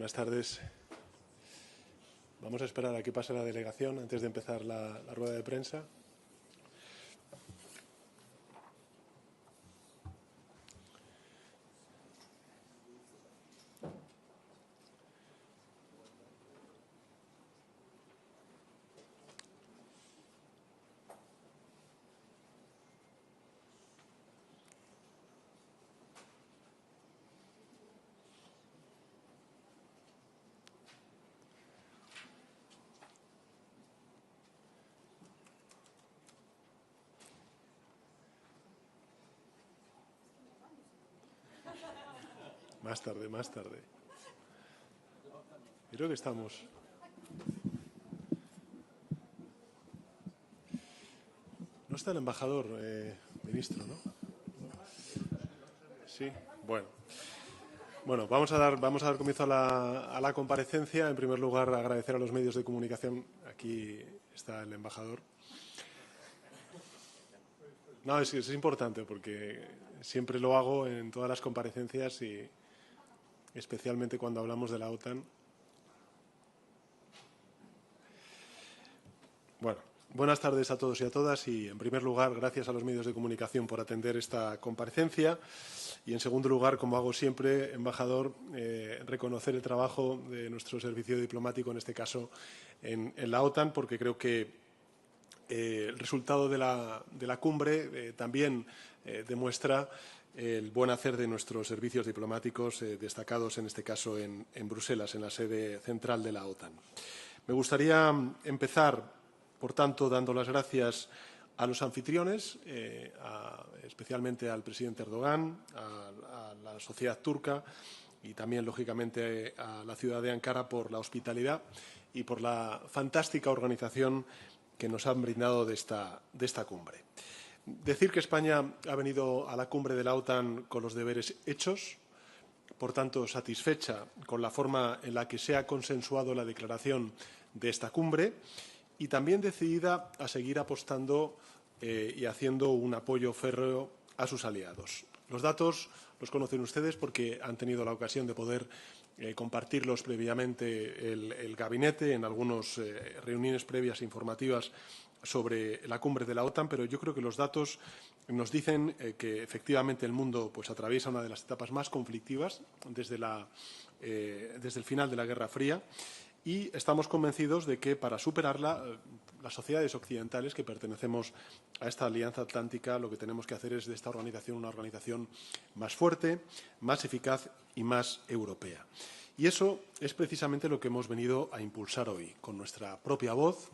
Buenas tardes. Vamos a esperar a que pase la delegación antes de empezar la rueda de prensa. Más tarde, más tarde. Creo que estamos. No está el embajador, ministro, ¿no? Sí, bueno. Bueno, vamos a dar comienzo a la comparecencia. En primer lugar, agradecer a los medios de comunicación. Aquí está el embajador. No, es importante porque siempre lo hago en todas las comparecencias y especialmente cuando hablamos de la OTAN. Bueno, buenas tardes a todos y a todas y, en primer lugar, gracias a los medios de comunicación por atender esta comparecencia y, en segundo lugar, como hago siempre, embajador, reconocer el trabajo de nuestro servicio diplomático, en este caso en la OTAN, porque creo que el resultado de la cumbre también demuestra el buen hacer de nuestros servicios diplomáticos destacados, en este caso en Bruselas, en la sede central de la OTAN. Me gustaría empezar, por tanto, dando las gracias a los anfitriones, especialmente al presidente Erdogan, a la sociedad turca y también, lógicamente, a la ciudad de Ankara por la hospitalidad y por la fantástica organización que nos han brindado de esta cumbre. Decir que España ha venido a la cumbre de la OTAN con los deberes hechos, por tanto, satisfecha con la forma en la que se ha consensuado la declaración de esta cumbre y también decidida a seguir apostando y haciendo un apoyo férreo a sus aliados. Los datos los conocen ustedes porque han tenido la ocasión de poder compartirlos previamente el gabinete en algunas reuniones previas informativas sobre la cumbre de la OTAN, pero yo creo que los datos nos dicen que efectivamente el mundo atraviesa una de las etapas más conflictivas desde el final de la Guerra Fría y estamos convencidos de que para superarla las sociedades occidentales que pertenecemos a esta Alianza Atlántica lo que tenemos que hacer es de esta organización una organización más fuerte, más eficaz y más europea. Y eso es precisamente lo que hemos venido a impulsar hoy, con nuestra propia voz,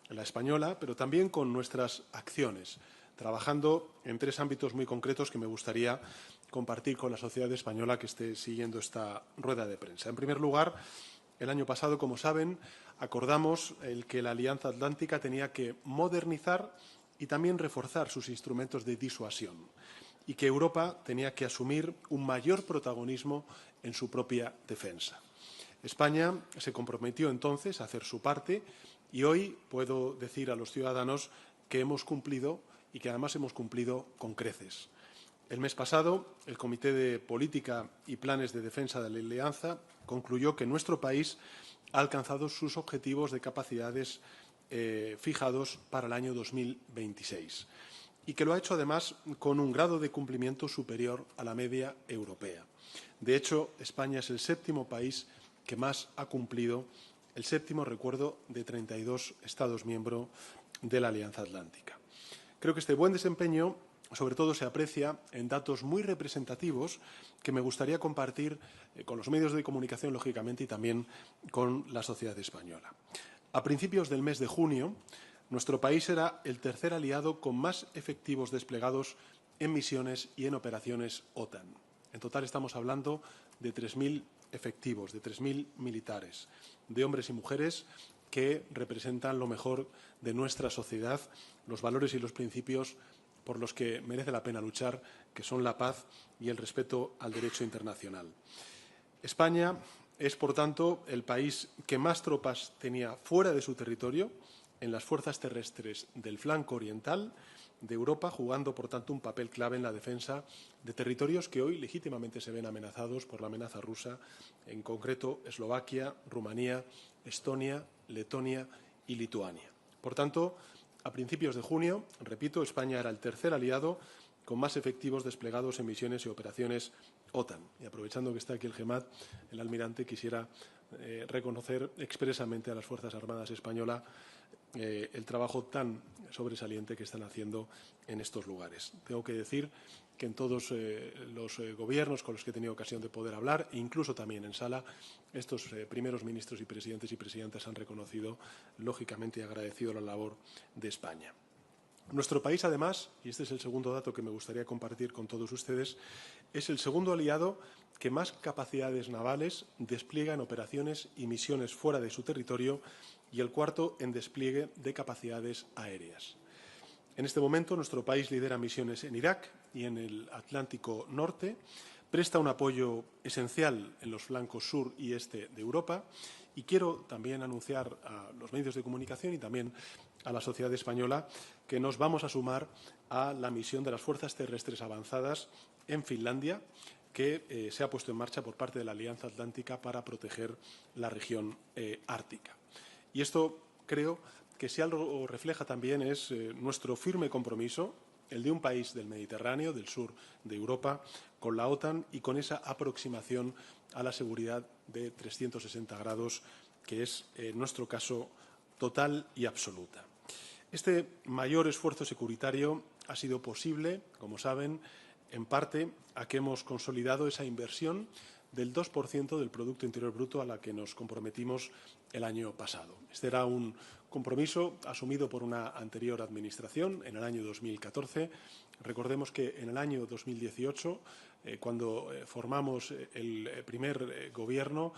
la española, pero también con nuestras acciones, trabajando en tres ámbitos muy concretos que me gustaría compartir con la sociedad española que esté siguiendo esta rueda de prensa. En primer lugar, el año pasado, como saben, acordamos que la Alianza Atlántica tenía que modernizar y también reforzar sus instrumentos de disuasión y que Europa tenía que asumir un mayor protagonismo en su propia defensa. España se comprometió entonces a hacer su parte y hoy puedo decir a los ciudadanos que hemos cumplido y que además hemos cumplido con creces. El mes pasado, el Comité de Política y Planes de Defensa de la Alianza concluyó que nuestro país ha alcanzado sus objetivos de capacidades fijados para el año 2026 y que lo ha hecho además con un grado de cumplimiento superior a la media europea. De hecho, España es el séptimo país que más ha cumplido, el séptimo, recuerdo, de 32 Estados miembros de la Alianza Atlántica. Creo que este buen desempeño sobre todo se aprecia en datos muy representativos que me gustaría compartir con los medios de comunicación, lógicamente, y también con la sociedad española. A principios del mes de junio, nuestro país era el tercer aliado con más efectivos desplegados en misiones y en operaciones OTAN. En total estamos hablando de 3.000 efectivos, de 3.000 militares, de hombres y mujeres que representan lo mejor de nuestra sociedad, los valores y los principios por los que merece la pena luchar, que son la paz y el respeto al derecho internacional. España es, por tanto, el país que más tropas tenía fuera de su territorio, en las fuerzas terrestres del flanco oriental, de Europa, jugando, por tanto, un papel clave en la defensa de territorios que hoy legítimamente se ven amenazados por la amenaza rusa, en concreto Eslovaquia, Rumanía, Estonia, Letonia y Lituania. Por tanto, a principios de junio, repito, España era el tercer aliado con más efectivos desplegados en misiones y operaciones OTAN. Y aprovechando que está aquí el GEMAT, el almirante, quisiera reconocer expresamente a las Fuerzas Armadas españolas el trabajo tan sobresaliente que están haciendo en estos lugares. Tengo que decir que en todos los gobiernos con los que he tenido ocasión de poder hablar, e incluso también en sala, estos primeros ministros y presidentas han reconocido, lógicamente, y agradecido la labor de España. Nuestro país, además, y este es el segundo dato que me gustaría compartir con todos ustedes, es el segundo aliado que más capacidades navales despliega en operaciones y misiones fuera de su territorio y el cuarto en despliegue de capacidades aéreas. En este momento, nuestro país lidera misiones en Irak y en el Atlántico Norte, presta un apoyo esencial en los flancos sur y este de Europa y quiero también anunciar a los medios de comunicación y también a la sociedad española que nos vamos a sumar a la misión de las Fuerzas Terrestres Avanzadas en Finlandia, que se ha puesto en marcha por parte de la Alianza Atlántica para proteger la región ártica. Y esto creo que si algo refleja también es nuestro firme compromiso, el de un país del Mediterráneo, del sur de Europa, con la OTAN y con esa aproximación a la seguridad de 360 grados, que es, en nuestro caso, total y absoluta. Este mayor esfuerzo securitario ha sido posible, como saben, en parte a que hemos consolidado esa inversión del 2% del Producto Interior Bruto a la que nos comprometimos el año pasado. Este era un compromiso asumido por una anterior administración en el año 2014. Recordemos que en el año 2018, cuando formamos el primer gobierno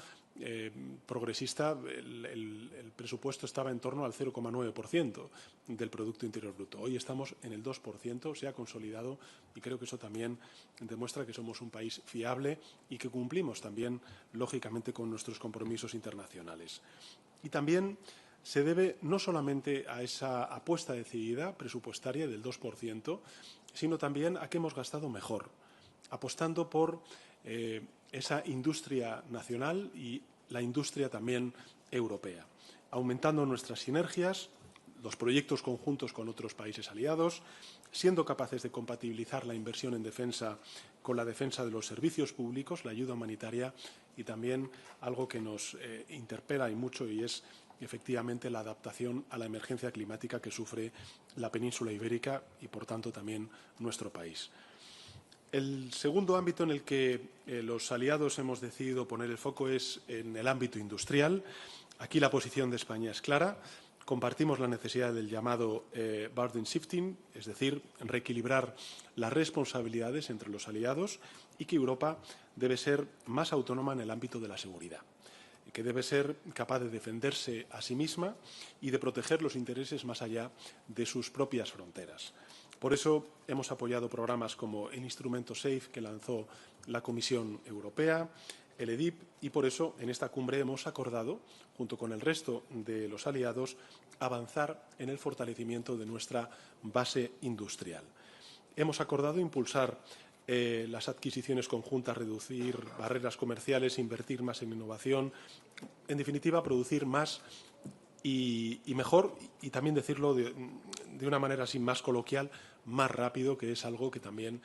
progresista, el presupuesto estaba en torno al 0,9% del Producto Interior Bruto. Hoy estamos en el 2%, se ha consolidado y creo que eso también demuestra que somos un país fiable y que cumplimos también, lógicamente, con nuestros compromisos internacionales. Y también se debe no solamente a esa apuesta decidida presupuestaria del 2%, sino también a que hemos gastado mejor, apostando por esa industria nacional y la industria también europea, aumentando nuestras sinergias, los proyectos conjuntos con otros países aliados, siendo capaces de compatibilizar la inversión en defensa con la defensa de los servicios públicos, la ayuda humanitaria y también algo que nos interpela y mucho y es efectivamente la adaptación a la emergencia climática que sufre la península ibérica y, por tanto, también nuestro país. El segundo ámbito en el que los aliados hemos decidido poner el foco es en el ámbito industrial. Aquí la posición de España es clara. Compartimos la necesidad del llamado burden shifting, es decir, reequilibrar las responsabilidades entre los aliados y que Europa debe ser más autónoma en el ámbito de la seguridad, que debe ser capaz de defenderse a sí misma y de proteger los intereses más allá de sus propias fronteras. Por eso hemos apoyado programas como el instrumento SAFE que lanzó la Comisión Europea, el EDIP, y por eso en esta cumbre hemos acordado, junto con el resto de los aliados, avanzar en el fortalecimiento de nuestra base industrial. Hemos acordado impulsar las adquisiciones conjuntas, reducir barreras comerciales, invertir más en innovación, en definitiva, producir más y mejor, y también decirlo de una manera así más coloquial, más rápido, que es algo que también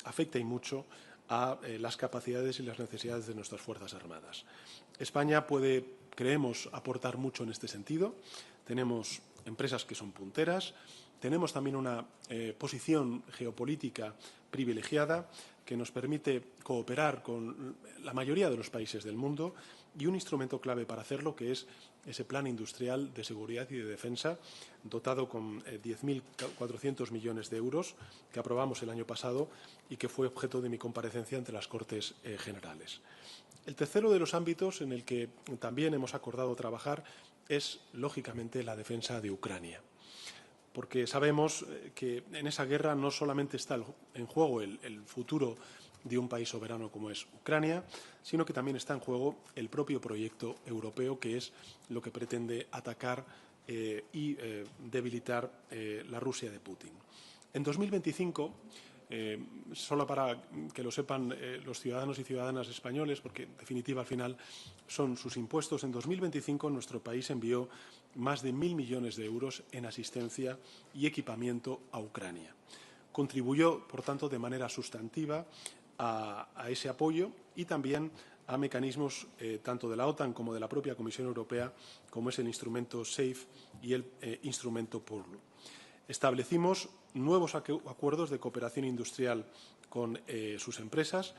afecta y mucho a las capacidades y las necesidades de nuestras Fuerzas Armadas. España puede, creemos, aportar mucho en este sentido. Tenemos empresas que son punteras, tenemos también una posición geopolítica privilegiada que nos permite cooperar con la mayoría de los países del mundo y un instrumento clave para hacerlo que es ese plan industrial de seguridad y de defensa dotado con 10.400 millones de euros que aprobamos el año pasado y que fue objeto de mi comparecencia ante las Cortes Generales. El tercero de los ámbitos en el que también hemos acordado trabajar es, lógicamente, la defensa de Ucrania, porque sabemos que en esa guerra no solamente está en juego el futuro de un país soberano como es Ucrania, sino que también está en juego el propio proyecto europeo, que es lo que pretende atacar y debilitar la Rusia de Putin. En 2025, solo para que lo sepan los ciudadanos y ciudadanas españoles, porque en definitiva al final son sus impuestos, en 2025 nuestro país envió más de 1.000 millones de euros en asistencia y equipamiento a Ucrania. Contribuyó, por tanto, de manera sustantiva a ese apoyo y también a mecanismos tanto de la OTAN como de la propia Comisión Europea, como es el instrumento SAFE y el instrumento PURL. Establecimos nuevos acuerdos de cooperación industrial con sus empresas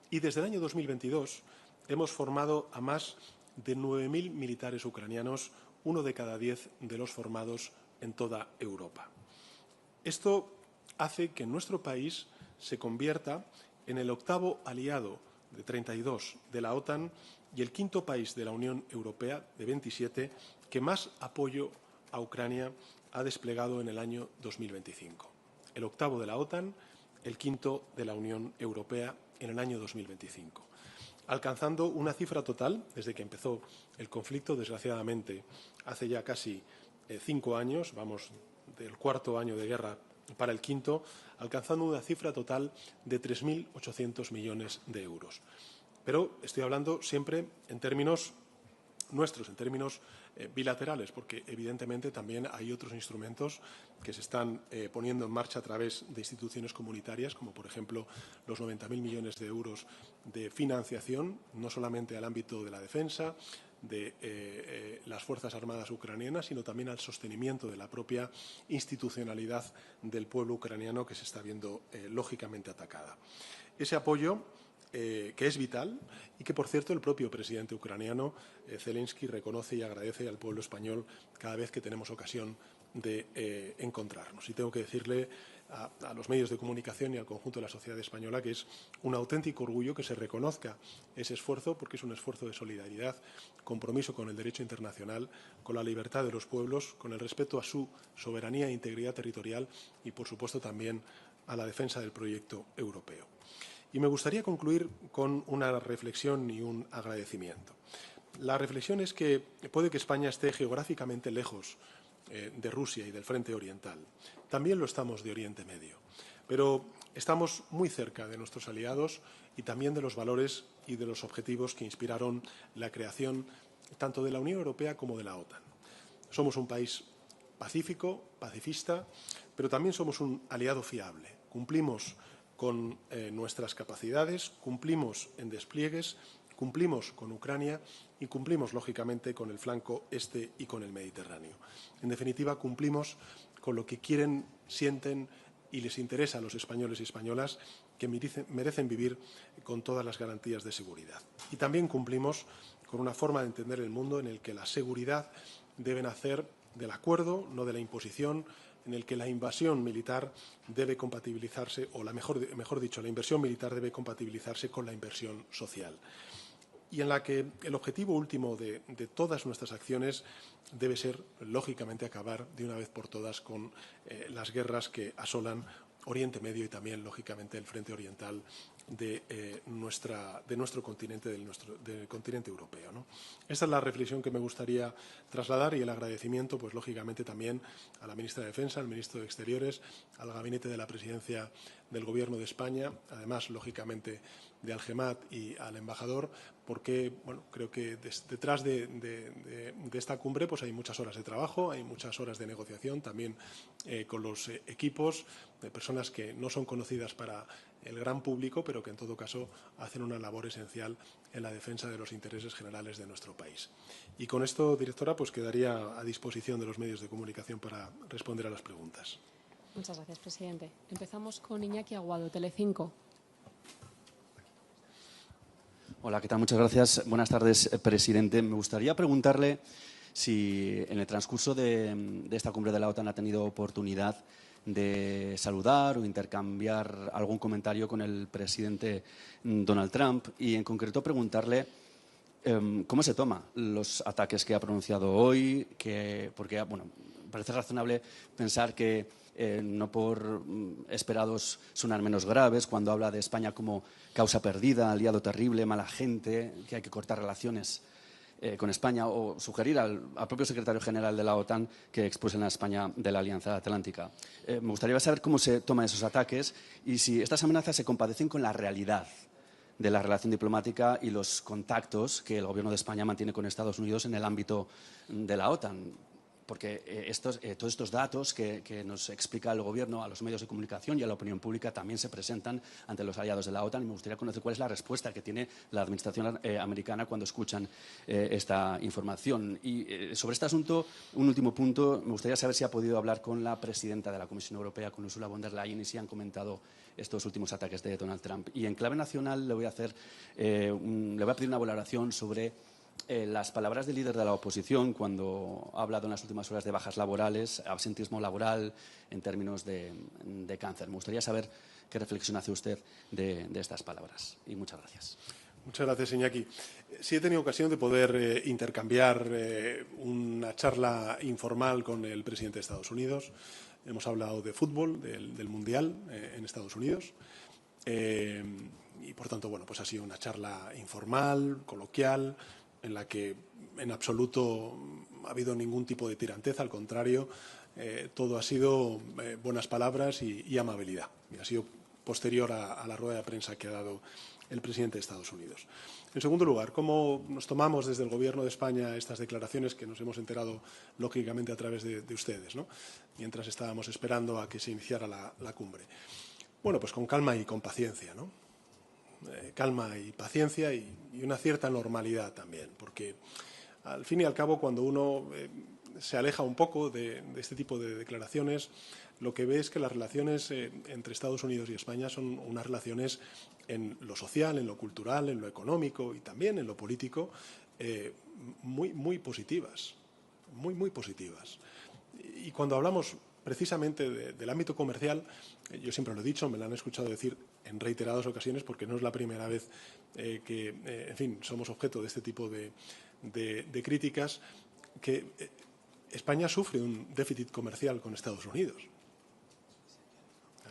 y desde el año 2022 hemos formado a más de 9.000 militares ucranianos, 1 de cada 10 de los formados en toda Europa. Esto hace que nuestro país se convierta en el 8º aliado de 32 de la OTAN y el 5º país de la Unión Europea, de 27, que más apoyo a Ucrania ha desplegado en el año 2025. El 8º de la OTAN, el 5º de la Unión Europea en el año 2025. Alcanzando una cifra total, desde que empezó el conflicto, desgraciadamente, hace ya casi 5 años, vamos del 4º año de guerra para el 5º, alcanzando una cifra total de 3.800 millones de euros. Pero estoy hablando siempre en términos nuestros, en términos bilaterales, porque evidentemente también hay otros instrumentos que se están poniendo en marcha a través de instituciones comunitarias, como por ejemplo los 90.000 millones de euros de financiación, no solamente al ámbito de la defensa, de las Fuerzas Armadas ucranianas, sino también al sostenimiento de la propia institucionalidad del pueblo ucraniano que se está viendo lógicamente atacada. Ese apoyo que es vital y que, por cierto, el propio presidente ucraniano, Zelensky, reconoce y agradece al pueblo español cada vez que tenemos ocasión de encontrarnos. Y tengo que decirle a los medios de comunicación y al conjunto de la sociedad española que es un auténtico orgullo que se reconozca ese esfuerzo, porque es un esfuerzo de solidaridad, compromiso con el derecho internacional, con la libertad de los pueblos, con el respeto a su soberanía e integridad territorial y, por supuesto, también a la defensa del proyecto europeo. Y me gustaría concluir con una reflexión y un agradecimiento. La reflexión es que puede que España esté geográficamente lejos de Rusia y del frente oriental. También lo estamos de Oriente Medio. Pero estamos muy cerca de nuestros aliados y también de los valores y de los objetivos que inspiraron la creación tanto de la Unión Europea como de la OTAN. Somos un país pacífico, pacifista, pero también somos un aliado fiable. Cumplimos con nuestras capacidades, cumplimos en despliegues, cumplimos con Ucrania y cumplimos, lógicamente, con el flanco este y con el Mediterráneo. En definitiva, cumplimos con lo que quieren, sienten y les interesa a los españoles y españolas que merecen vivir con todas las garantías de seguridad. Y también cumplimos con una forma de entender el mundo en el que la seguridad debe nacer del acuerdo, no de la imposición, en el que la invasión militar debe compatibilizarse, o mejor dicho, la inversión militar debe compatibilizarse con la inversión social. Y en la que el objetivo último de todas nuestras acciones debe ser, lógicamente, acabar de una vez por todas con las guerras que asolan Oriente Medio y también, lógicamente, el frente oriental de nuestro continente, del continente europeo, ¿no? Esta es la reflexión que me gustaría trasladar y el agradecimiento, pues lógicamente también a la ministra de Defensa, al ministro de Exteriores, al gabinete de la Presidencia del Gobierno de España, además, lógicamente, de Algemat y al embajador, porque bueno, creo que detrás de esta cumbre pues hay muchas horas de trabajo, hay muchas horas de negociación, también con los equipos de personas que no son conocidas para el gran público, pero que en todo caso hacen una labor esencial en la defensa de los intereses generales de nuestro país. Y con esto, directora, pues quedaría a disposición de los medios de comunicación para responder a las preguntas. Muchas gracias, presidente. Empezamos con Iñaki Aguado, Telecinco. Hola, ¿qué tal? Muchas gracias. Buenas tardes, presidente. Me gustaría preguntarle si en el transcurso de esta cumbre de la OTAN ha tenido oportunidad de saludar o intercambiar algún comentario con el presidente Donald Trump y, en concreto, preguntarle cómo se toma los ataques que ha pronunciado hoy, porque bueno, parece razonable pensar que no por esperados sonar menos graves cuando habla de España como causa perdida, aliado terrible, mala gente, que hay que cortar relaciones con España o sugerir al propio secretario general de la OTAN que expulsen a España de la Alianza Atlántica. Me gustaría saber cómo se toman esos ataques y si estas amenazas se compadecen con la realidad de la relación diplomática y los contactos que el Gobierno de España mantiene con Estados Unidos en el ámbito de la OTAN. Porque todos estos datos que nos explica el Gobierno a los medios de comunicación y a la opinión pública también se presentan ante los aliados de la OTAN y me gustaría conocer cuál es la respuesta que tiene la administración americana cuando escuchan esta información. Y sobre este asunto, un último punto, me gustaría saber si ha podido hablar con la presidenta de la Comisión Europea, con Ursula von der Leyen, y si han comentado estos últimos ataques de Donald Trump. Y en clave nacional le voy a pedir una valoración sobre las palabras del líder de la oposición cuando ha hablado en las últimas horas de bajas laborales, absentismo laboral en términos de cáncer. Me gustaría saber qué reflexión hace usted de estas palabras. Y muchas gracias. Muchas gracias, Iñaki. Sí he tenido ocasión de poder intercambiar una charla informal con el presidente de Estados Unidos. Hemos hablado de fútbol, del Mundial en Estados Unidos. Y, por tanto, bueno, pues ha sido una charla informal, coloquial, en la que en absoluto ha habido ningún tipo de tiranteza, al contrario, todo ha sido buenas palabras y amabilidad. Y ha sido posterior a la rueda de prensa que ha dado el presidente de Estados Unidos. En segundo lugar, ¿cómo nos tomamos desde el Gobierno de España estas declaraciones que nos hemos enterado, lógicamente, a través de ustedes, ¿no?, mientras estábamos esperando a que se iniciara la cumbre? Bueno, pues con calma y con paciencia, ¿no? Calma y paciencia y una cierta normalidad también, porque al fin y al cabo cuando uno se aleja un poco de este tipo de declaraciones, lo que ve es que las relaciones entre Estados Unidos y España son unas relaciones en lo social, en lo cultural, en lo económico y también en lo político muy positivas, muy positivas. Y cuando hablamos precisamente del ámbito comercial, yo siempre lo he dicho, me lo han escuchado decir en reiteradas ocasiones, porque no es la primera vez que, en fin, somos objeto de este tipo de críticas, que España sufre un déficit comercial con Estados Unidos.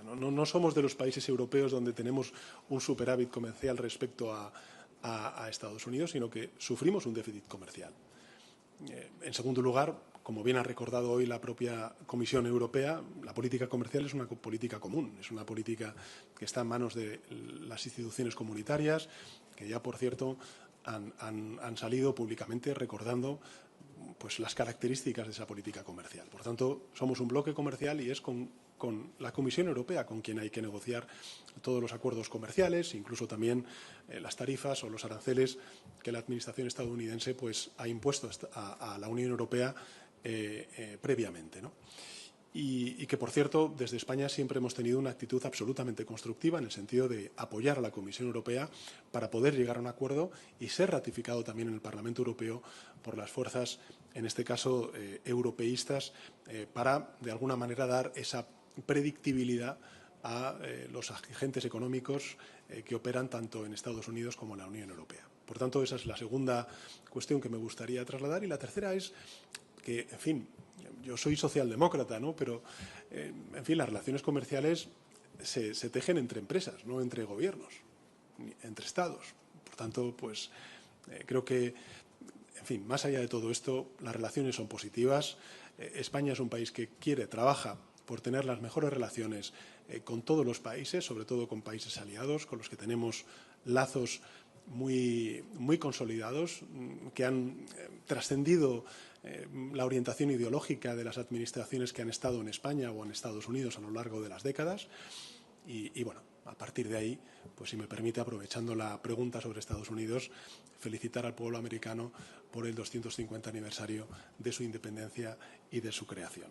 No somos de los países europeos donde tenemos un superávit comercial respecto a Estados Unidos, sino que sufrimos un déficit comercial. En segundo lugar, como bien ha recordado hoy la propia Comisión Europea, la política comercial es una política común, es una política que está en manos de las instituciones comunitarias, que ya, por cierto, han salido públicamente recordando pues las características de esa política comercial. Por tanto, somos un bloque comercial y es con la Comisión Europea con quien hay que negociar todos los acuerdos comerciales, incluso también las tarifas o los aranceles que la Administración estadounidense pues ha impuesto a la Unión Europea previamente, ¿no? Y que, por cierto, desde España siempre hemos tenido una actitud absolutamente constructiva en el sentido de apoyar a la Comisión Europea para poder llegar a un acuerdo y ser ratificado también en el Parlamento Europeo por las fuerzas, en este caso, europeístas, para, de alguna manera, dar esa predictibilidad a los agentes económicos que operan tanto en Estados Unidos como en la Unión Europea. Por tanto, esa es la segunda cuestión que me gustaría trasladar. Y la tercera es que, en fin, yo soy socialdemócrata, ¿no?, pero, en fin, las relaciones comerciales se tejen entre empresas, no entre gobiernos, entre Estados. Por tanto, pues creo que, en fin, más allá de todo esto, las relaciones son positivas. España es un país que trabaja por tener las mejores relaciones con todos los países, sobre todo con países aliados, con los que tenemos lazos muy consolidados, que han trascendido la orientación ideológica de las administraciones que han estado en España o en Estados Unidos a lo largo de las décadas. Y bueno, a partir de ahí, pues si me permite, aprovechando la pregunta sobre Estados Unidos, felicitar al pueblo americano por el 250 aniversario de su independencia y de su creación.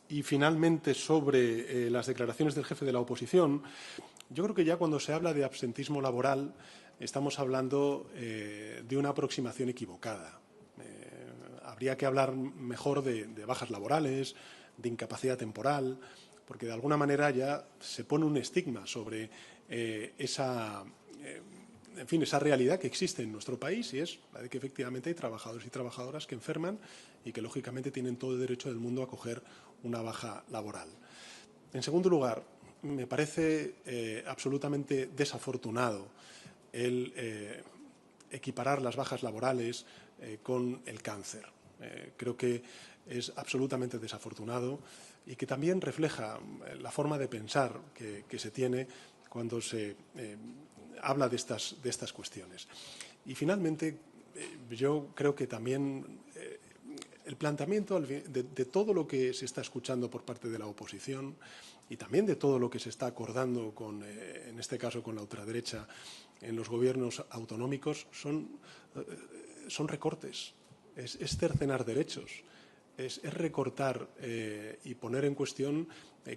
Y finalmente, sobre las declaraciones del jefe de la oposición, yo creo que ya cuando se habla de absentismo laboral estamos hablando de una aproximación equivocada. Habría que hablar mejor de bajas laborales, de incapacidad temporal, porque de alguna manera ya se pone un estigma sobre esa realidad que existe en nuestro país, y es la de que efectivamente hay trabajadores y trabajadoras que enferman y que lógicamente tienen todo el derecho del mundo a coger una baja laboral. En segundo lugar, me parece absolutamente desafortunado el equiparar las bajas laborales con el cáncer. Creo que es absolutamente desafortunado y que también refleja la forma de pensar que se tiene cuando se habla de estas cuestiones. Y finalmente, yo creo que también el planteamiento de todo lo que se está escuchando por parte de la oposición y también de todo lo que se está acordando, en este caso con la ultraderecha, en los gobiernos autonómicos, son recortes, es cercenar derechos, es recortar y poner en cuestión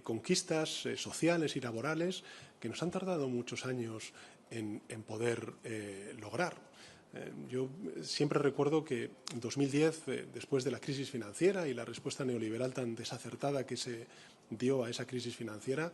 conquistas sociales y laborales que nos han tardado muchos años en poder lograr. Yo siempre recuerdo que en 2010, después de la crisis financiera y la respuesta neoliberal tan desacertada que se dio a esa crisis financiera,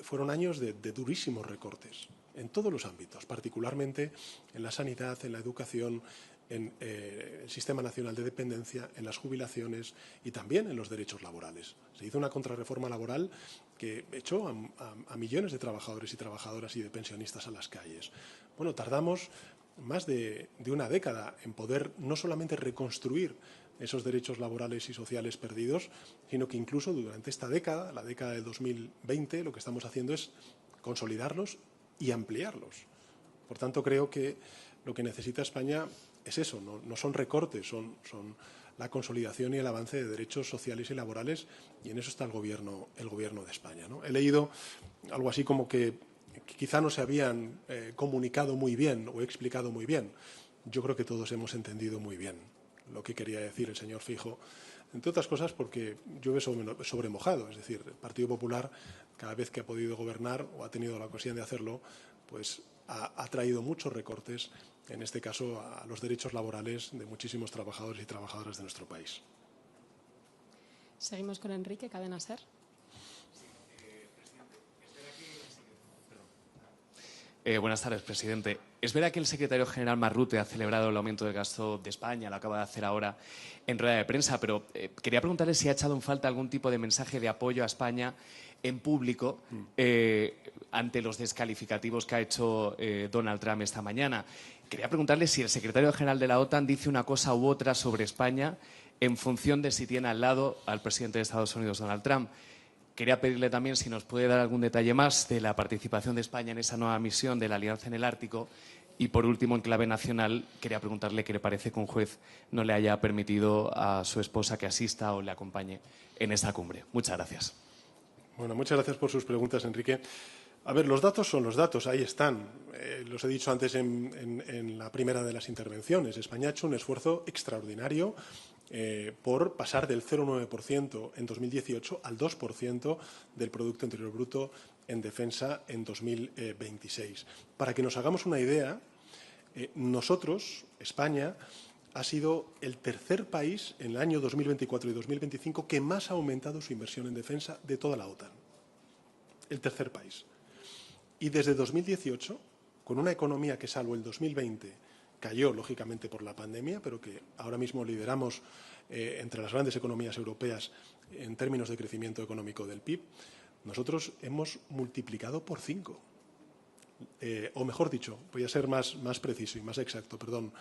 fueron años de durísimos recortes en todos los ámbitos, particularmente en la sanidad, en la educación, en el Sistema Nacional de Dependencia, en las jubilaciones y también en los derechos laborales. Se hizo una contrarreforma laboral que echó a millones de trabajadores y trabajadoras y de pensionistas a las calles. Bueno, tardamos más de una década en poder no solamente reconstruir esos derechos laborales y sociales perdidos, sino que incluso durante esta década, la década del 2020, lo que estamos haciendo es consolidarlos y ampliarlos. Por tanto, creo que lo que necesita España es eso, no son recortes, son la consolidación y el avance de derechos sociales y laborales, y en eso está el Gobierno de España, ¿no? He leído algo así como que quizá no se habían comunicado muy bien o explicado muy bien. Yo creo que todos hemos entendido muy bien lo que quería decir el señor Feijóo, entre otras cosas porque llueve sobre mojado. Es decir, el Partido Popular, cada vez que ha podido gobernar o ha tenido la ocasión de hacerlo, pues ha traído muchos recortes, en este caso a los derechos laborales de muchísimos trabajadores y trabajadoras de nuestro país. Seguimos con Enrique, Cadena SER. Buenas tardes, presidente. Es verdad que el secretario general Marrute ha celebrado el aumento del gasto de España, lo acaba de hacer ahora en rueda de prensa, pero quería preguntarle si ha echado en falta algún tipo de mensaje de apoyo a España en público ante los descalificativos que ha hecho Donald Trump esta mañana. Quería preguntarle si el secretario general de la OTAN dice una cosa u otra sobre España en función de si tiene al lado al presidente de Estados Unidos, Donald Trump. Quería pedirle también si nos puede dar algún detalle más de la participación de España en esa nueva misión de la Alianza en el Ártico. Y, por último, en clave nacional, quería preguntarle qué le parece que un juez no le haya permitido a su esposa que asista o le acompañe en esta cumbre. Muchas gracias. Bueno, muchas gracias por sus preguntas, Enrique. A ver, los datos son los datos, ahí están. Los he dicho antes en la primera de las intervenciones. España ha hecho un esfuerzo extraordinario por pasar del 0,9% en 2018 al 2% del Producto Interior Bruto en defensa en 2026. Para que nos hagamos una idea, nosotros, España, ha sido el tercer país en el año 2024 y 2025 que más ha aumentado su inversión en defensa de toda la OTAN. El tercer país. Y desde 2018, con una economía que salvo el 2020 cayó, lógicamente, por la pandemia, pero que ahora mismo lideramos entre las grandes economías europeas en términos de crecimiento económico del PIB, nosotros hemos multiplicado por 5. O mejor dicho, voy a ser más preciso y más exacto, perdón.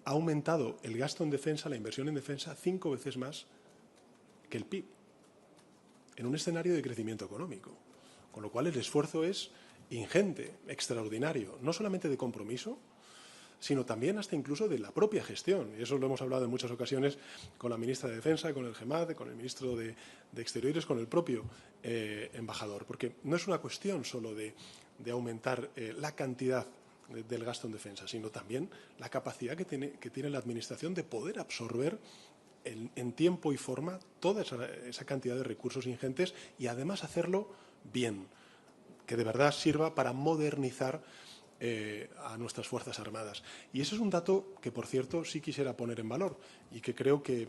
Ha aumentado el gasto en defensa, la inversión en defensa, 5 veces más que el PIB, en un escenario de crecimiento económico. Con lo cual el esfuerzo es ingente, extraordinario, no solamente de compromiso, sino también hasta incluso de la propia gestión. Y eso lo hemos hablado en muchas ocasiones con la ministra de Defensa, con el GEMAD, con el ministro de Exteriores, con el propio embajador. Porque no es una cuestión solo de aumentar la cantidad del gasto en defensa, sino también la capacidad que tiene la Administración de poder absorber en tiempo y forma toda esa cantidad de recursos ingentes y además hacerlo bien, que de verdad sirva para modernizar a nuestras Fuerzas Armadas. Y ese es un dato que, por cierto, sí quisiera poner en valor y que creo que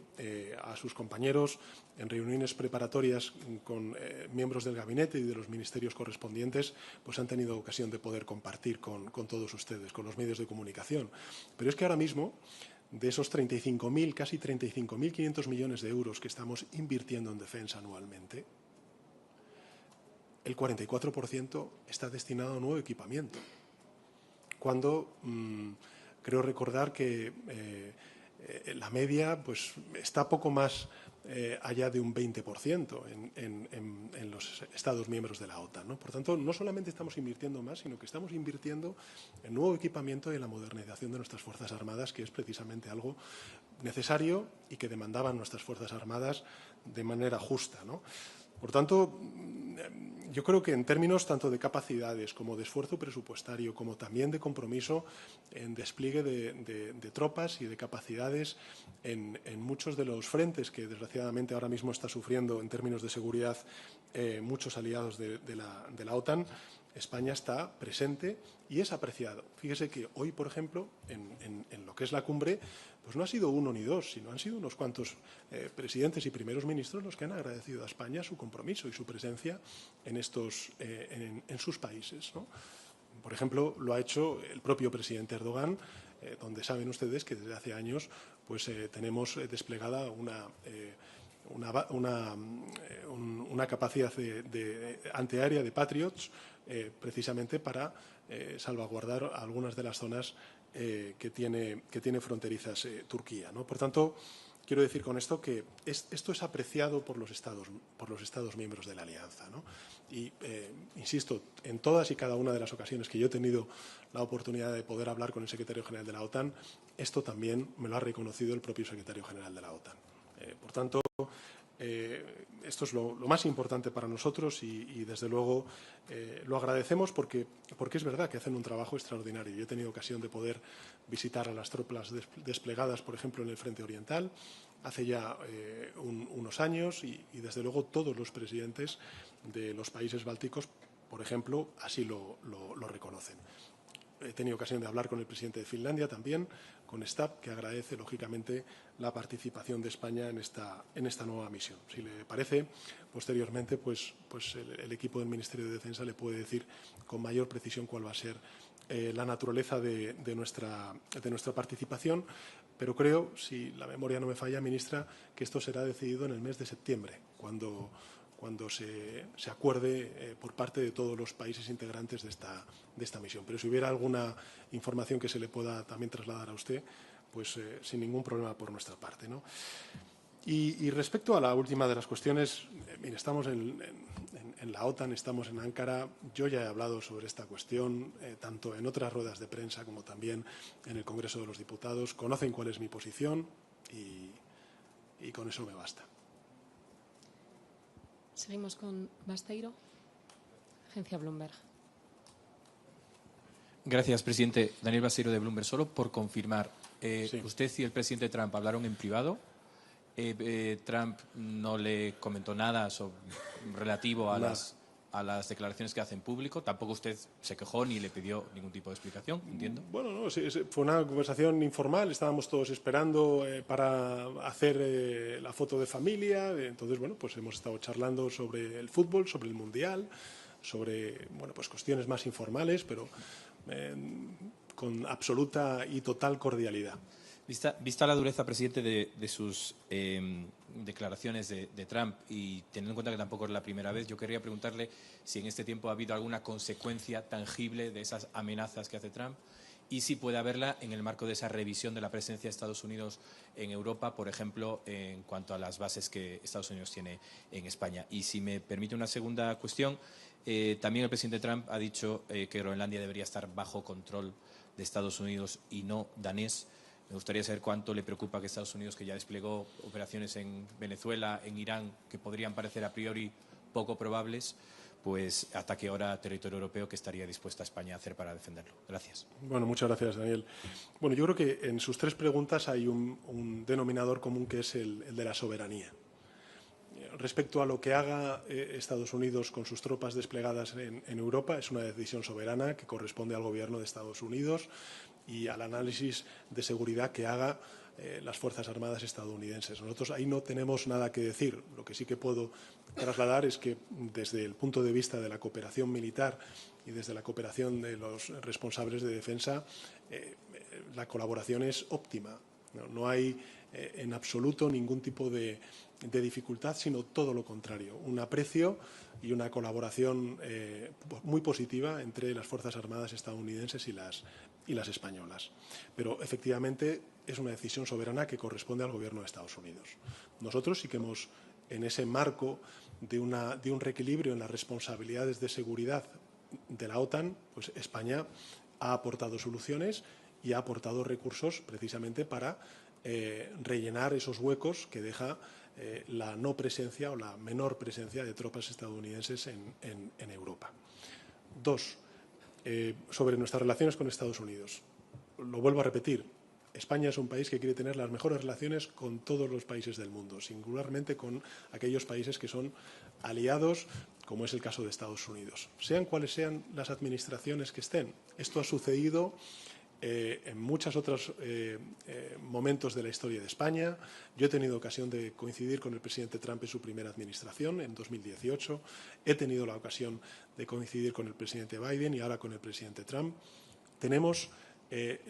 a sus compañeros en reuniones preparatorias con miembros del gabinete y de los ministerios correspondientes pues han tenido ocasión de poder compartir con todos ustedes, con los medios de comunicación. Pero es que ahora mismo, de esos 35.000, casi 35.500 millones de euros que estamos invirtiendo en defensa anualmente, el 44% está destinado a nuevo equipamiento. cuando creo recordar que la media pues, está poco más allá de un 20% en los Estados miembros de la OTAN, ¿no? Por tanto, no solamente estamos invirtiendo más, sino que estamos invirtiendo en nuevo equipamiento y en la modernización de nuestras Fuerzas Armadas, que es precisamente algo necesario y que demandaban nuestras Fuerzas Armadas de manera justa, ¿no? Por tanto, yo creo que en términos tanto de capacidades como de esfuerzo presupuestario, como también de compromiso en despliegue de tropas y de capacidades en muchos de los frentes que desgraciadamente ahora mismo está sufriendo en términos de seguridad muchos aliados de la OTAN, España está presente y es apreciado. Fíjese que hoy, por ejemplo, en lo que es la cumbre, pues no ha sido uno ni dos, sino han sido unos cuantos presidentes y primeros ministros los que han agradecido a España su compromiso y su presencia en sus países, ¿no? Por ejemplo, lo ha hecho el propio presidente Erdogan, donde saben ustedes que desde hace años pues, tenemos desplegada una capacidad antiaérea de Patriots precisamente para salvaguardar algunas de las zonas que tiene fronterizas Turquía, ¿no? Por tanto, quiero decir con esto que esto es apreciado por los Estados miembros de la Alianza, ¿no? Y, insisto, en todas y cada una de las ocasiones que yo he tenido la oportunidad de poder hablar con el secretario general de la OTAN, esto también me lo ha reconocido el propio secretario general de la OTAN. Por tanto, esto es lo más importante para nosotros y desde luego lo agradecemos porque es verdad que hacen un trabajo extraordinario. Yo he tenido ocasión de poder visitar a las tropas desplegadas, por ejemplo, en el Frente Oriental, hace ya unos años y desde luego todos los presidentes de los países bálticos, por ejemplo, así lo reconocen. He tenido ocasión de hablar con el presidente de Finlandia también, con Stab, que agradece, lógicamente, la participación de España en esta nueva misión. Si le parece, posteriormente, pues el equipo del Ministerio de Defensa le puede decir con mayor precisión cuál va a ser la naturaleza de nuestra participación, pero creo, si la memoria no me falla, ministra, que esto será decidido en el mes de septiembre, cuando se acuerde por parte de todos los países integrantes de esta misión. Pero si hubiera alguna información que se le pueda también trasladar a usted, pues sin ningún problema por nuestra parte, ¿no? Y respecto a la última de las cuestiones, mire, estamos en la OTAN, estamos en Ankara. Yo ya he hablado sobre esta cuestión, tanto en otras ruedas de prensa como también en el Congreso de los Diputados. Conocen cuál es mi posición y con eso me basta. Seguimos con Basteiro, agencia Bloomberg. Gracias, presidente. Daniel Basteiro de Bloomberg. Solo por confirmar, Sí. usted y el presidente Trump hablaron en privado. Trump no le comentó nada relativo a las declaraciones que hace en público. Tampoco usted se quejó ni le pidió ningún tipo de explicación, entiendo. Bueno, no, sí, fue una conversación informal. Estábamos todos esperando para hacer la foto de familia. Entonces, bueno, pues hemos estado charlando sobre el fútbol, sobre el Mundial, sobre, bueno, pues cuestiones más informales, pero con absoluta y total cordialidad. Vista la dureza, presidente, de sus declaraciones de Trump y teniendo en cuenta que tampoco es la primera vez, yo querría preguntarle si en este tiempo ha habido alguna consecuencia tangible de esas amenazas que hace Trump y si puede haberla en el marco de esa revisión de la presencia de Estados Unidos en Europa, por ejemplo, en cuanto a las bases que Estados Unidos tiene en España. Y si me permite una segunda cuestión, también el presidente Trump ha dicho que Groenlandia debería estar bajo control de Estados Unidos y no danés. Me gustaría saber cuánto le preocupa que Estados Unidos, que ya desplegó operaciones en Venezuela, en Irán, que podrían parecer a priori poco probables, pues ataque ahora territorio europeo, que estaría dispuesta España a hacer para defenderlo. Gracias. Bueno, muchas gracias, Daniel. Bueno, yo creo que en sus tres preguntas hay un denominador común que es el de la soberanía. Respecto a lo que haga Estados Unidos con sus tropas desplegadas en Europa, es una decisión soberana que corresponde al Gobierno de Estados Unidos y al análisis de seguridad que haga las Fuerzas Armadas estadounidenses. Nosotros ahí no tenemos nada que decir. Lo que sí que puedo trasladar es que desde el punto de vista de la cooperación militar y desde la cooperación de los responsables de defensa, la colaboración es óptima. No hay en absoluto ningún tipo de dificultad, sino todo lo contrario. Un aprecio y una colaboración muy positiva entre las Fuerzas Armadas estadounidenses y las españolas. Pero, efectivamente, es una decisión soberana que corresponde al Gobierno de Estados Unidos. Nosotros sí que hemos, en ese marco de un reequilibrio en las responsabilidades de seguridad de la OTAN, pues España ha aportado soluciones y ha aportado recursos precisamente para rellenar esos huecos que deja la no presencia o la menor presencia de tropas estadounidenses en Europa. Dos, sobre nuestras relaciones con Estados Unidos. Lo vuelvo a repetir, España es un país que quiere tener las mejores relaciones con todos los países del mundo, singularmente con aquellos países que son aliados, como es el caso de Estados Unidos. Sean cuales sean las administraciones que estén. Esto ha sucedido en muchos otros momentos de la historia de España. Yo he tenido ocasión de coincidir con el presidente Trump en su primera administración, en 2018. He tenido la ocasión de coincidir con el presidente Biden y ahora con el presidente Trump. Tenemos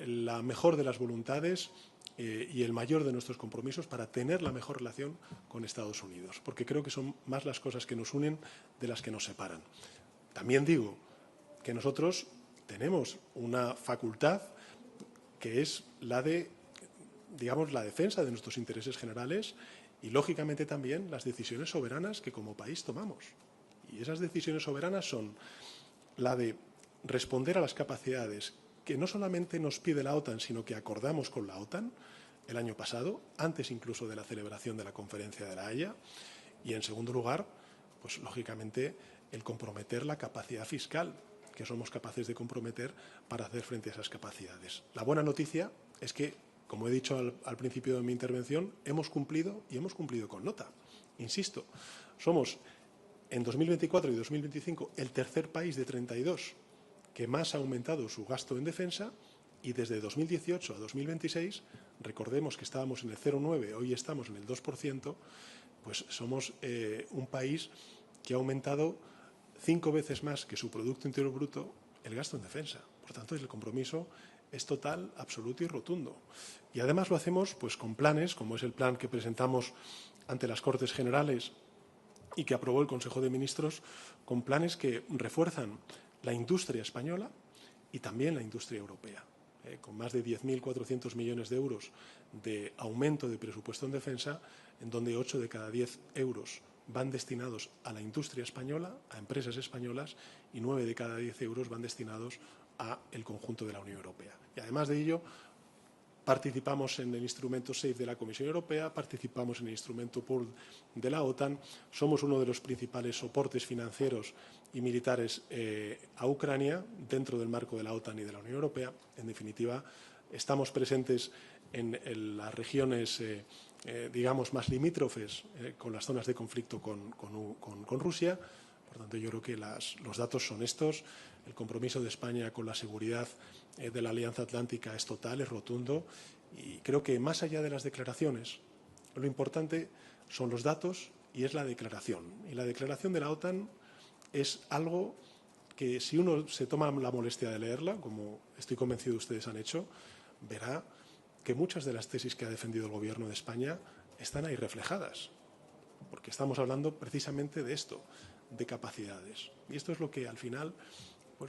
la mejor de las voluntades y el mayor de nuestros compromisos para tener la mejor relación con Estados Unidos, porque creo que son más las cosas que nos unen de las que nos separan. También digo que nosotros tenemos una facultad que es la de, digamos, la defensa de nuestros intereses generales y, lógicamente, también las decisiones soberanas que como país tomamos. Y esas decisiones soberanas son la de responder a las capacidades que no solamente nos pide la OTAN, sino que acordamos con la OTAN el año pasado, antes incluso de la celebración de la Conferencia de La Haya. Y, en segundo lugar, pues lógicamente, el comprometer la capacidad fiscal que somos capaces de comprometer para hacer frente a esas capacidades. La buena noticia es que, como he dicho al principio de mi intervención, hemos cumplido y hemos cumplido con nota. Insisto, somos en 2024 y 2025 el tercer país de 32 que más ha aumentado su gasto en defensa, y desde 2018 a 2026, recordemos que estábamos en el 0,9, hoy estamos en el 2%, pues somos un país que ha aumentado 5 veces más que su Producto Interior Bruto el gasto en defensa. Por tanto, el compromiso es total, absoluto y rotundo. Y además lo hacemos pues con planes, como es el plan que presentamos ante las Cortes Generales y que aprobó el Consejo de Ministros, con planes que refuerzan la industria española y también la industria europea, con más de 10.400 millones de euros de aumento de presupuesto en defensa, en donde 8 de cada 10 euros van destinados a la industria española, a empresas españolas, y 9 de cada 10 euros van destinados al conjunto de la Unión Europea. Y además de ello, participamos en el instrumento SAFE de la Comisión Europea, participamos en el instrumento POOL de la OTAN, somos uno de los principales soportes financieros y militares a Ucrania dentro del marco de la OTAN y de la Unión Europea. En definitiva, estamos presentes en las regiones digamos, más limítrofes con las zonas de conflicto con Rusia. Por tanto, yo creo que los datos son estos. El compromiso de España con la seguridad de la Alianza Atlántica es total, es rotundo. Y creo que más allá de las declaraciones, lo importante son los datos y es la declaración. Y la declaración de la OTAN es algo que, si uno se toma la molestia de leerla, como estoy convencido ustedes han hecho, verá que muchas de las tesis que ha defendido el Gobierno de España están ahí reflejadas, porque estamos hablando precisamente de esto, de capacidades. Y esto es lo que al final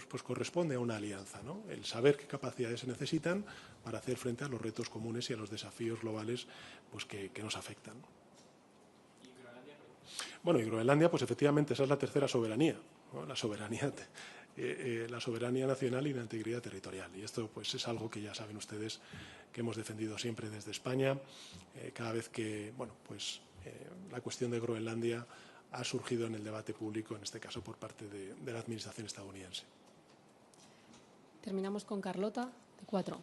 pues corresponde a una alianza, ¿no? El saber qué capacidades se necesitan para hacer frente a los retos comunes y a los desafíos globales pues que nos afectan. Bueno, y Groenlandia, pues efectivamente esa es la tercera soberanía, ¿no? La soberanía nacional y la integridad territorial. Y esto pues es algo que ya saben ustedes que hemos defendido siempre desde España. Cada vez que la cuestión de Groenlandia ha surgido en el debate público, en este caso por parte de la Administración estadounidense. Terminamos con Carlota, de 4.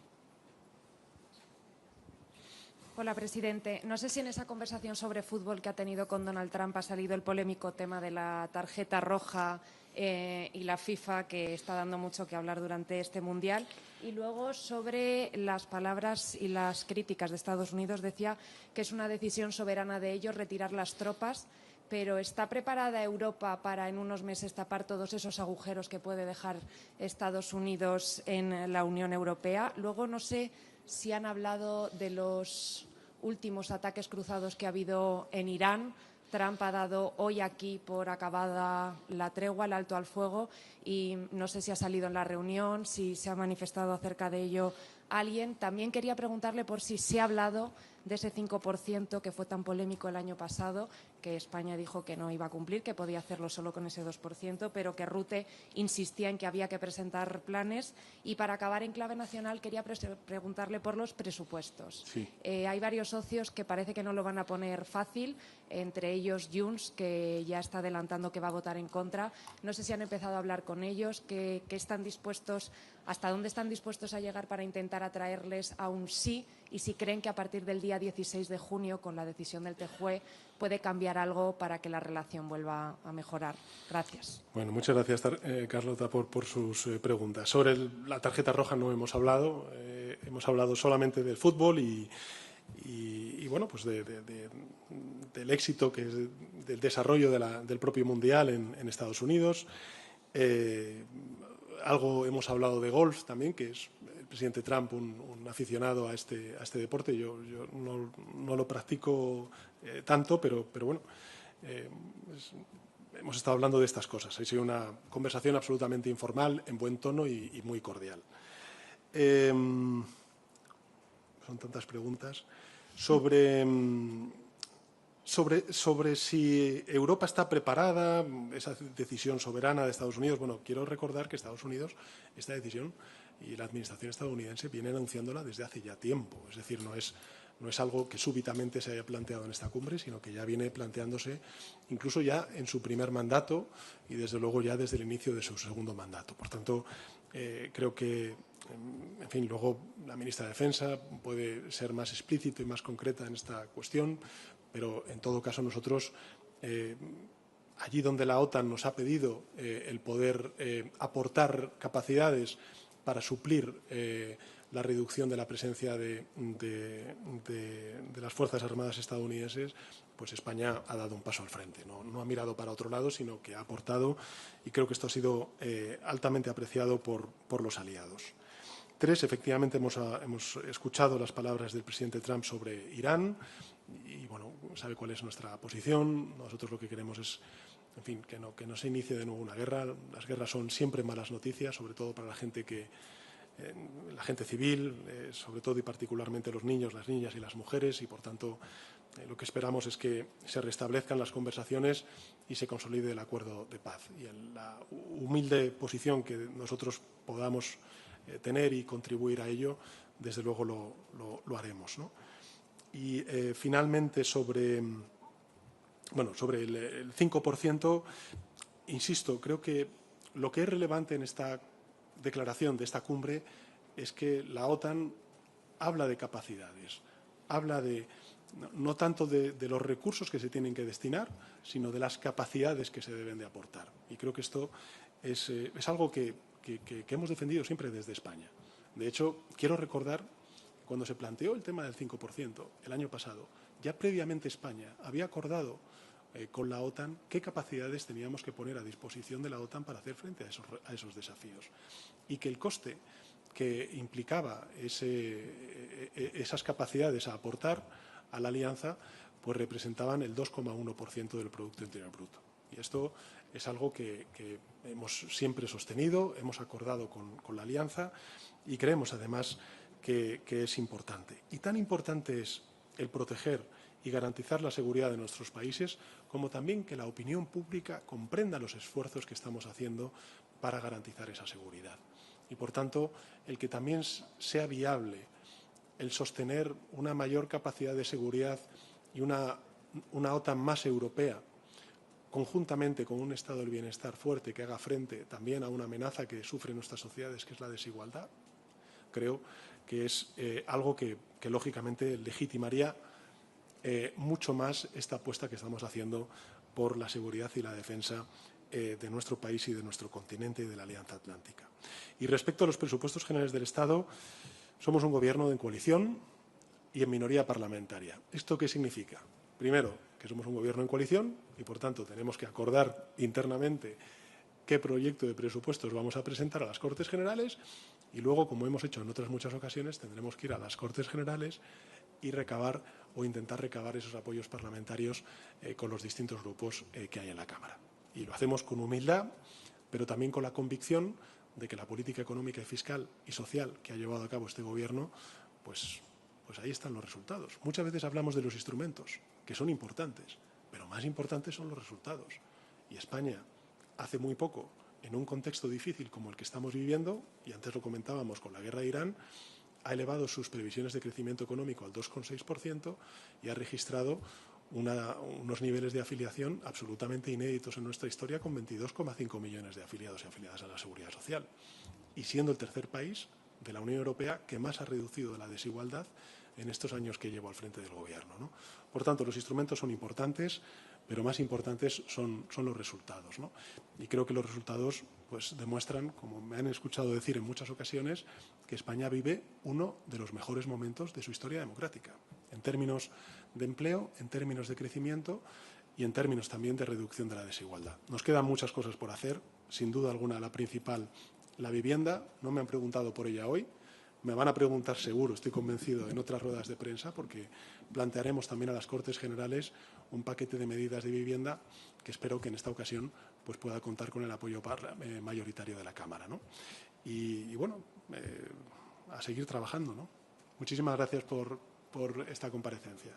Hola, presidente. No sé si en esa conversación sobre fútbol que ha tenido con Donald Trump ha salido el polémico tema de la tarjeta roja y la FIFA, que está dando mucho que hablar durante este Mundial. Y luego, sobre las palabras y las críticas de Estados Unidos, decía que es una decisión soberana de ellos retirar las tropas, pero ¿está preparada Europa para en unos meses tapar todos esos agujeros que puede dejar Estados Unidos en la Unión Europea? Luego, no sé si han hablado de los últimos ataques cruzados que ha habido en Irán, Trump ha dado hoy aquí por acabada la tregua, el alto al fuego, y no sé si ha salido en la reunión, si se ha manifestado acerca de ello alguien. También quería preguntarle por si se ha hablado de ese 5% que fue tan polémico el año pasado, que España dijo que no iba a cumplir, que podía hacerlo solo con ese 2%, pero que Rutte insistía en que había que presentar planes. Y para acabar en clave nacional, quería preguntarle por los presupuestos. Sí. Hay varios socios que parece que no lo van a poner fácil, entre ellos Junts, que ya está adelantando que va a votar en contra. No sé si han empezado a hablar con ellos, que están dispuestos, hasta dónde están dispuestos a llegar para intentar atraerles a un sí, y si creen que a partir del día 16 de junio, con la decisión del TJUE, puede cambiar algo para que la relación vuelva a mejorar. Gracias. Bueno, muchas gracias, Carlota, por sus preguntas. Sobre la tarjeta roja no hemos hablado. Hemos hablado solamente del fútbol y bueno, pues del éxito, que es del desarrollo del propio Mundial en Estados Unidos. Algo hemos hablado de golf también, que es el presidente Trump un aficionado a este deporte. Yo no lo practico tanto, pero bueno, hemos estado hablando de estas cosas. Ha sido una conversación absolutamente informal, en buen tono y muy cordial. Son tantas preguntas. Sobre si Europa está preparada, esa decisión soberana de Estados Unidos. Bueno, quiero recordar que Estados Unidos, esta decisión y la administración estadounidense viene anunciándola desde hace ya tiempo. Es decir, no es algo que súbitamente se haya planteado en esta cumbre, sino que ya viene planteándose incluso ya en su primer mandato y desde luego ya desde el inicio de su segundo mandato. Por tanto, creo que, en fin, luego la ministra de Defensa puede ser más explícita y más concreta en esta cuestión, pero en todo caso nosotros, allí donde la OTAN nos ha pedido el poder aportar capacidades para suplir la reducción de la presencia de las Fuerzas Armadas estadounidenses, pues España ha dado un paso al frente. No ha mirado para otro lado, sino que ha aportado, y creo que esto ha sido altamente apreciado por los aliados. 3, efectivamente hemos escuchado las palabras del presidente Trump sobre Irán y, bueno, sabe cuál es nuestra posición. Nosotros lo que queremos es, en fin, que no se inicie de nuevo una guerra. Las guerras son siempre malas noticias, sobre todo para la gente civil, sobre todo y particularmente los niños, las niñas y las mujeres, y por tanto lo que esperamos es que se restablezcan las conversaciones y se consolide el acuerdo de paz. Y en la humilde posición que nosotros podamos tener y contribuir a ello, desde luego lo haremos, ¿no? Y finalmente sobre el 5%, insisto, creo que lo que es relevante en esta declaración de esta cumbre es que la OTAN habla de capacidades, habla no tanto de los recursos que se tienen que destinar, sino de las capacidades que se deben de aportar. Y creo que esto es algo que hemos defendido siempre desde España. De hecho, quiero recordar, cuando se planteó el tema del 5% el año pasado, ya previamente España había acordado con la OTAN qué capacidades teníamos que poner a disposición de la OTAN para hacer frente a esos desafíos. Y que el coste que implicaba esas capacidades a aportar a la alianza, pues representaban el 2,1% del Producto Interior Bruto. Y esto es algo que hemos siempre sostenido, hemos acordado con la alianza y creemos además que es importante. Y tan importante es el proteger y garantizar la seguridad de nuestros países, como también que la opinión pública comprenda los esfuerzos que estamos haciendo para garantizar esa seguridad. Y, por tanto, el que también sea viable el sostener una mayor capacidad de seguridad y una OTAN más europea, conjuntamente con un estado del bienestar fuerte que haga frente también a una amenaza que sufren nuestras sociedades, que es la desigualdad, creo que es algo que lógicamente legitimaría mucho más esta apuesta que estamos haciendo por la seguridad y la defensa de nuestro país y de nuestro continente y de la Alianza Atlántica. Y respecto a los presupuestos generales del Estado, somos un gobierno en coalición y en minoría parlamentaria. ¿Esto qué significa? Primero, que somos un gobierno en coalición y, por tanto, tenemos que acordar internamente qué proyecto de presupuestos vamos a presentar a las Cortes Generales y luego, como hemos hecho en otras muchas ocasiones, tendremos que ir a las Cortes Generales y recabar o intentar recabar esos apoyos parlamentarios con los distintos grupos que hay en la Cámara. Y lo hacemos con humildad, pero también con la convicción de que la política económica y fiscal y social que ha llevado a cabo este Gobierno, pues ahí están los resultados. Muchas veces hablamos de los instrumentos, que son importantes, pero más importantes son los resultados. Y España, hace muy poco, en un contexto difícil como el que estamos viviendo, y antes lo comentábamos con la guerra de Irán, ha elevado sus previsiones de crecimiento económico al 2,6% y ha registrado unos niveles de afiliación absolutamente inéditos en nuestra historia, con 22,5 millones de afiliados y afiliadas a la Seguridad Social. Y siendo el tercer país de la Unión Europea que más ha reducido la desigualdad en estos años que llevo al frente del Gobierno, ¿no? Por tanto, los instrumentos son importantes, pero más importantes son los resultados, ¿no? Y creo que los resultados pues demuestran, como me han escuchado decir en muchas ocasiones, que España vive uno de los mejores momentos de su historia democrática, en términos de empleo, en términos de crecimiento y en términos también de reducción de la desigualdad. Nos quedan muchas cosas por hacer, sin duda alguna la principal, la vivienda. No me han preguntado por ella hoy, me van a preguntar seguro, estoy convencido, en otras ruedas de prensa, porque plantearemos también a las Cortes Generales un paquete de medidas de vivienda que espero que en esta ocasión pues pueda contar con el apoyo mayoritario de la Cámara, ¿no? Y bueno, a seguir trabajando, ¿no? Muchísimas gracias por esta comparecencia.